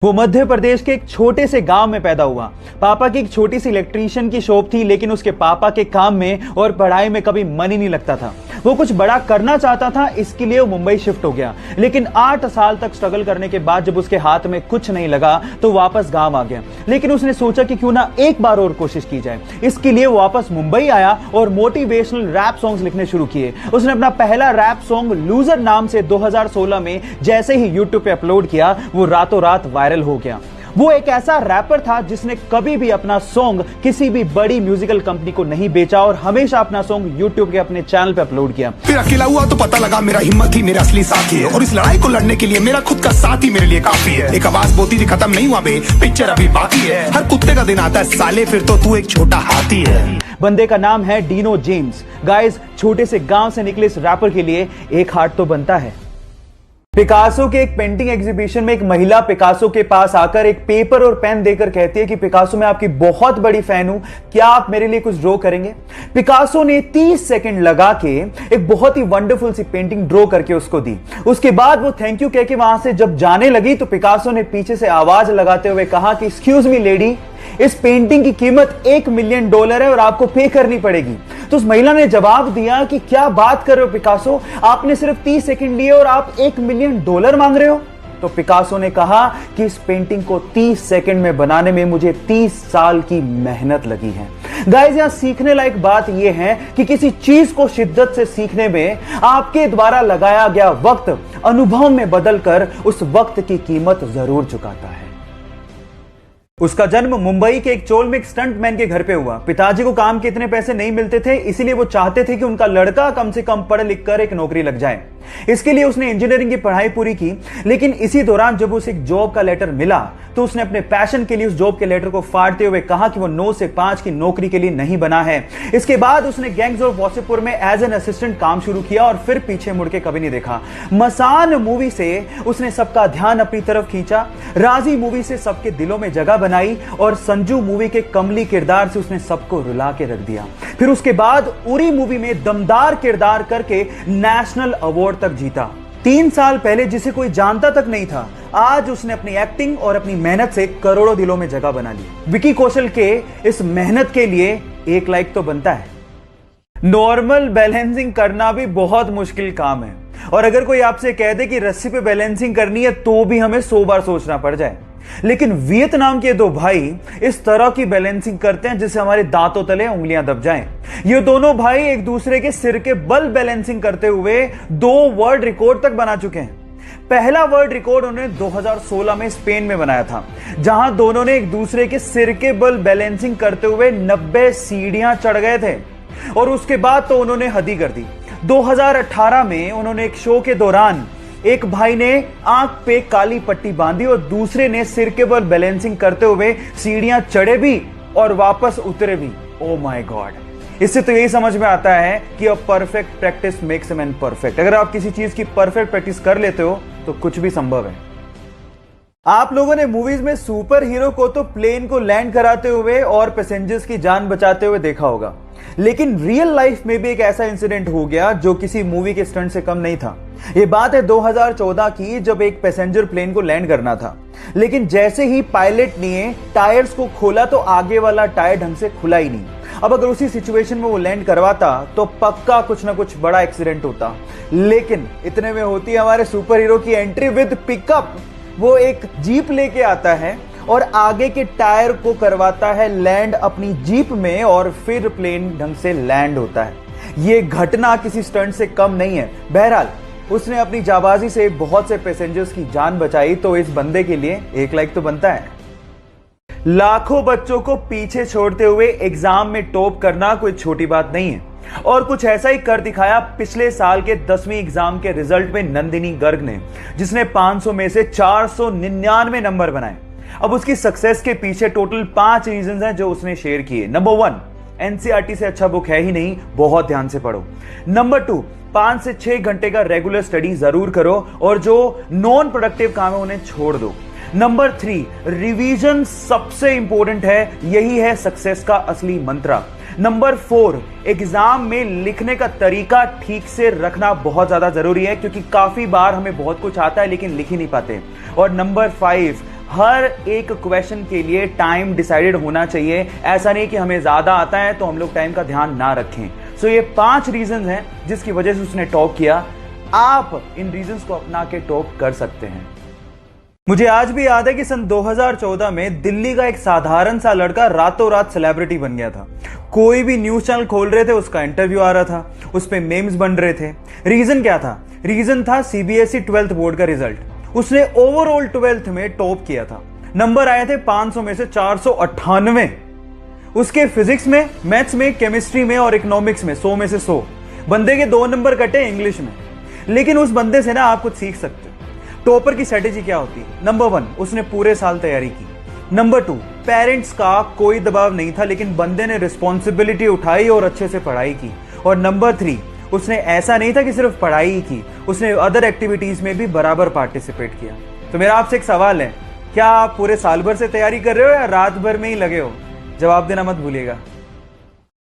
वो मध्य प्रदेश के एक छोटे से गांव में पैदा हुआ। पापा की एक छोटी सी इलेक्ट्रीशियन की शॉप थी, लेकिन उसके पापा के काम में और पढ़ाई में कभी मन ही नहीं लगता था। वो कुछ बड़ा करना चाहता था, इसके लिए वो मुंबई शिफ्ट हो गया। लेकिन 8 साल तक स्ट्रगल करने के बाद जब उसके हाथ में कुछ नहीं लगा तो वापस गांव आ गया। लेकिन उसने सोचा कि क्यों ना एक बार और कोशिश की जाए। इसके लिए वो वापस मुंबई आया और मोटिवेशनल रैप सॉन्ग्स लिखने शुरू किए। उसने अपना पहला रैप सॉन्ग लूजर नाम से 2016 में जैसे ही यूट्यूब पे अपलोड किया, वो रातों रात वायरल हो गया। वो एक ऐसा रैपर था जिसने कभी भी अपना सॉन्ग किसी भी बड़ी म्यूजिकल कंपनी को नहीं बेचा और हमेशा अपना सॉन्ग यूट्यूब के अपने चैनल पे अपलोड किया। फिर अकेला हुआ तो पता लगा मेरा हिम्मत ही मेरा असली साथी है, और इस लड़ाई को लड़ने के लिए मेरा खुद का साथ ही मेरे लिए काफी है। एक आवाज बोलती थी खत्म नहीं हुआ बे, पिक्चर अभी बाकी है। हर कुत्ते का दिन आता है साले, फिर तो तू एक छोटा हाथी है। बंदे का नाम है डीनो जेम्स। गाइस, छोटे से गांव से निकले इस रैपर के लिए एक हार्ट तो बनता है। पिकासो के एक पेंटिंग एग्जीबिशन में एक महिला पिकासो के पास आकर एक पेपर और पेन देकर कहती है कि पिकासो, मैं आपकी बहुत बड़ी फैन हूं, क्या आप मेरे लिए कुछ ड्रॉ करेंगे? पिकासो ने 30 सेकंड लगा के एक बहुत ही वंडरफुल सी पेंटिंग ड्रॉ करके उसको दी। उसके बाद वो थैंक यू कह के वहां से जब जाने लगी तो पिकासो ने पीछे से आवाज लगाते हुए कहा कि एक्सक्यूज मी लेडी, इस पेंटिंग की कीमत $1 मिलियन है और आपको पे करनी पड़ेगी। तो उस महिला ने जवाब दिया कि क्या बात कर रहे हो पिकासो, आपने सिर्फ 30 सेकंड लिए और आप $1 मिलियन मांग रहे हो? तो पिकासो ने कहा कि इस पेंटिंग को 30 सेकंड में बनाने में मुझे 30 साल की मेहनत लगी है। गाइस, यहां सीखने लायक बात यह है कि किसी चीज को शिद्दत से सीखने में आपके द्वारा लगाया गया वक्त अनुभव में बदलकर उस वक्त की कीमत जरूर चुकाता है। उसका जन्म मुंबई के एक चोल में एक स्टंटमैन के घर पे हुआ। पिताजी को काम के इतने पैसे नहीं मिलते थे, इसीलिए वो चाहते थे कि उनका लड़का कम से कम पढ़ लिख कर एक नौकरी लग जाए। इसके लिए उसने इंजीनियरिंग की पढ़ाई पूरी की। लेकिन इसी दौरान जब उसे एक जॉब का लेटर मिला तो उसने अपने पैशन के लिए उस जॉब के लेटर को फाड़ते हुए कहा कि वो 9 से 5 की नौकरी के लिए नहीं बना है। इसके बाद उसने गैंग्स ऑफ वासेपुर में एज एन असिस्टेंट काम शुरू किया और फिर पीछे मुड़ के कभी नहीं देखा। मसान मूवी से उसने सबका ध्यान अपनी तरफ खींचा, राजी मूवी से सबके दिलों में जगह बनाई और संजू मूवी के कमली किरदार से उसने सबको रुला के रख दिया। फिर उसके बाद उरी मूवी में दमदार किरदार करके नेशनल अवार्ड तक जीता। 3 साल पहले जिसे कोई जानता तक नहीं था, आज उसने अपनी एक्टिंग और अपनी मेहनत से करोड़ों दिलों में जगह बना ली। विकी कौशल के इस मेहनत के लिए एक लाइक तो बनता है। नॉर्मल बैलेंसिंग करना भी बहुत मुश्किल काम है, और अगर कोई आपसे कह दे कि रस्सी पे बैलेंसिंग करनी है तो भी हमें 100 बार सोचना पड़ जाए। लेकिन वियतनाम के 2 भाई इस तरह की बैलेंसिंग करते हैं जिससे हमारे दांतों तले उंगलियां दब जाएं। ये दोनों भाई एक दूसरे के सिर के बल बैलेंसिंग करते हुए 2 वर्ल्ड रिकॉर्ड तक बना चुके हैं। पहला वर्ल्ड रिकॉर्ड उन्होंने 2016 में स्पेन में बनाया था, जहां दोनों ने एक दूसरे के सिर के बल बैलेंसिंग करते हुए 90 सीढ़ियां चढ़ गए थे। और उसके बाद तो उन्होंने हद ही कर दी। 2018 में उन्होंने एक शो के दौरान एक भाई ने आंख पे काली पट्टी बांधी और दूसरे ने सिर के बल बैलेंसिंग करते हुए सीढ़ियां चढ़े भी और वापस उतरे भी। Oh my God! इससे तो यही समझ में आता है कि a perfect practice makes a man perfect. अगर आप किसी चीज की परफेक्ट प्रैक्टिस कर लेते हो तो कुछ भी संभव है। आप लोगों ने मूवीज में सुपर हीरो को तो प्लेन को लैंड कराते हुए और पैसेंजर्स की जान बचाते हुए देखा होगा, लेकिन रियल लाइफ में भी एक ऐसा इंसिडेंट हो गया जो किसी मूवी के स्टंट से कम नहीं था। यह बात है 2014 की, जब एक पैसेंजर प्लेन को लैंड करना था, लेकिन जैसे ही पायलट ने टायर्स को खोला तो आगे वाला टायर ढंग से खुला ही नहीं। अब अगर उसी सिचुएशन में वो लैंड करवाता तो पक्का कुछ ना कुछ बड़ा एक्सीडेंट होता। लेकिन इतने में होती है हमारे सुपर हीरो की एंट्री विद पिकअप। वो एक जीप लेके आता है और आगे के टायर को करवाता है लैंड अपनी जीप में और फिर प्लेन ढंग से लैंड होता है। यह घटना किसी स्टंट से कम नहीं है। बहरहाल उसने अपनी जाबाजी से बहुत से पैसेंजर्स की जान बचाई, तो इस बंदे के लिए एक लाइक तो बनता है। लाखों बच्चों को पीछे छोड़ते हुए एग्जाम में टॉप करना कोई छोटी बात नहीं है, और कुछ ऐसा ही कर दिखाया पिछले साल के 10वीं एग्जाम के रिजल्ट में नंदिनी गर्ग ने, जिसने 500 में से 499 नंबर बनाए। अब उसकी सक्सेस के पीछे टोटल 5 रीजंस हैं जो उसने शेयर किए। नंबर 1, एनसीईआरटी से अच्छा बुक है ही नहीं, बहुत ध्यान से पढ़ो। नंबर 2, 5 से 6 घंटे का रेगुलर स्टडी जरूर करो और जो नॉन प्रोडक्टिव काम है उन्हें छोड़ दो। नंबर 3, रिवीजन सबसे इंपॉर्टेंट है, यही है सक्सेस का असली मंत्र। नंबर 4, एग्जाम में लिखने का तरीका ठीक से रखना बहुत ज्यादा जरूरी है, क्योंकि काफी बार हमें बहुत कुछ आता है लेकिन लिख ही नहीं पाते। और नंबर 5, हर एक क्वेश्चन के लिए टाइम डिसाइडेड होना चाहिए। ऐसा नहीं कि हमें ज्यादा आता है तो हम लोग टाइम का ध्यान ना रखें। सो ये 5 रीजंस हैं जिसकी वजह से उसने टॉप किया। आप इन रीजंस को अपना के टॉप कर सकते हैं। मुझे आज भी याद है कि सन 2014 में दिल्ली का एक साधारण सा लड़का रातों रात सेलिब्रिटी बन गया था। कोई भी न्यूज चैनल खोल रहे थे, उसका इंटरव्यू आ रहा था, उस पे मेम्स बन रहे थे। रीजन क्या था? रीजन था सीबीएसई 12th बोर्ड का रिजल्ट। उसने ओवरऑल 12th में टॉप किया था। नंबर आए थे 500 में से 498। उसके फिजिक्स में, मैथ्स में, केमिस्ट्री में और इकोनॉमिक्स में 100 में से 100। बंदे के 2 नंबर कटे इंग्लिश में। लेकिन उस बंदे से ना आप कुछ सीख सकते हो। टॉपर की स्ट्रेटेजी क्या होती है? नंबर 1, उसने पूरे साल तैयारी की। नंबर 2, पेरेंट्स का कोई दबाव नहीं था, लेकिन बंदे ने रिस्पॉन्सिबिलिटी उठाई और अच्छे से पढ़ाई की। और नंबर 3, उसने ऐसा नहीं था कि सिर्फ पढ़ाई ही की, उसने अदर एक्टिविटीज में भी बराबर पार्टिसिपेट किया। तो मेरा आपसे एक सवाल है, क्या आप पूरे साल भर से तैयारी कर रहे हो या रात भर में ही लगे हो? जवाब देना मत भूलिएगा।